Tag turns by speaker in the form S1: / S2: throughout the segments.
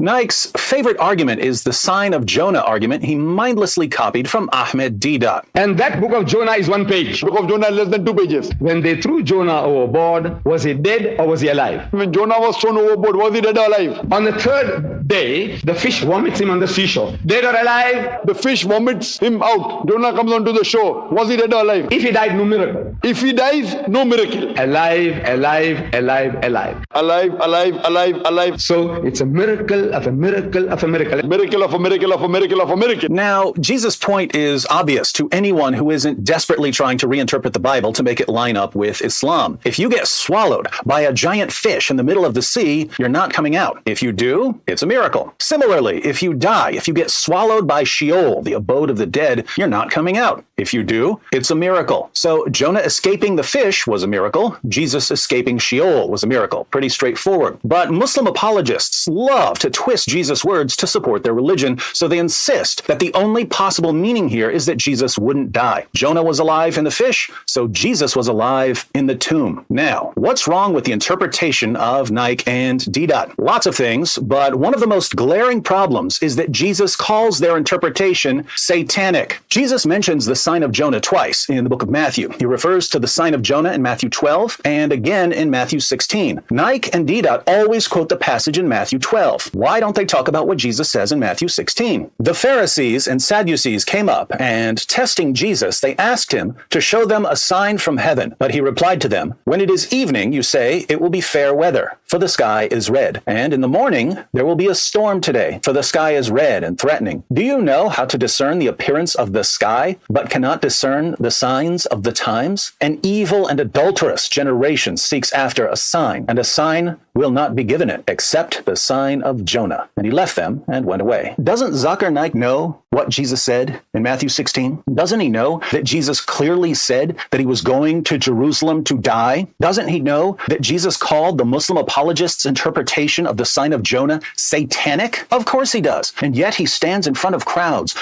S1: Naik's favorite argument is the sign of Jonah argument he mindlessly copied from Ahmed Deedat.
S2: And that book of Jonah is one page.
S3: Book of Jonah is less than 2 pages.
S2: When they threw Jonah overboard, was he dead or was he alive?
S3: When Jonah was thrown overboard, was he dead or alive?
S2: On the third day, the fish vomits him on the seashore. Dead or alive?
S3: The fish vomits him out. Jonah comes onto the shore. Was he dead or alive?
S2: If he died, no miracle.
S3: If he dies, no miracle.
S2: Alive, alive, alive, alive.
S3: Alive, alive, alive, alive.
S2: So it's a miracle of a miracle of a miracle.
S3: Miracle of a miracle of a miracle of a miracle.
S1: Now, Jesus' point is obvious to anyone who isn't desperately trying to reinterpret the Bible to make it line up with Islam. If you get swallowed by a giant fish in the middle of the sea, you're not coming out. If you do, it's a miracle. Similarly, if you die, if you get swallowed by Sheol, the abode of the dead, you're not coming out. If you do, it's a miracle. So Jonah escaping the fish was a miracle. Jesus escaping Sheol was a miracle. Pretty straightforward. But Muslim apologists love to twist Jesus' words to support their religion, so they insist that the only possible meaning here is that Jesus wouldn't die. Jonah was alive in the fish, so Jesus was alive in the tomb. Now, what's wrong with the interpretation of Naik and Deedat? Lots of things, but one of the most glaring problems is that Jesus calls their interpretation satanic. Jesus mentions the sign of Jonah twice in the book of Matthew. He refers to the sign of Jonah in Matthew 12 and again in Matthew 16. Naik and Deedat always quote the passage in Matthew 12. Why don't they talk about what Jesus says in Matthew 16? The Pharisees and Sadducees came up and, testing Jesus, they asked him to show them a sign from heaven. But he replied to them, "When it is evening, you say, it will be fair weather, for the sky is red. And in the morning, there will be a storm today, for the sky is red and threatening. Do you know how to discern the appearance of the sky, but cannot discern the signs of the times? An evil and adulterous generation seeks after a sign, and a sign will not be given it, except the sign of Jonah." And he left them and went away. Doesn't Zakir Naik know what Jesus said in Matthew 16? Doesn't he know that Jesus clearly said that he was going to Jerusalem to die? Doesn't he know that Jesus called the Muslim apologists' interpretation of the sign of Jonah satanic? Of course he does. And yet he stands in front of crowds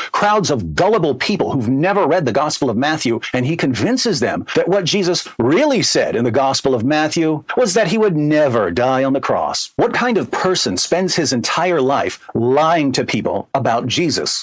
S1: of gullible people who've never read the Gospel of Matthew, and he convinces them that what Jesus really said in the Gospel of Matthew was that he would never die on the cross. What kind of person spends his entire life lying to people about Jesus?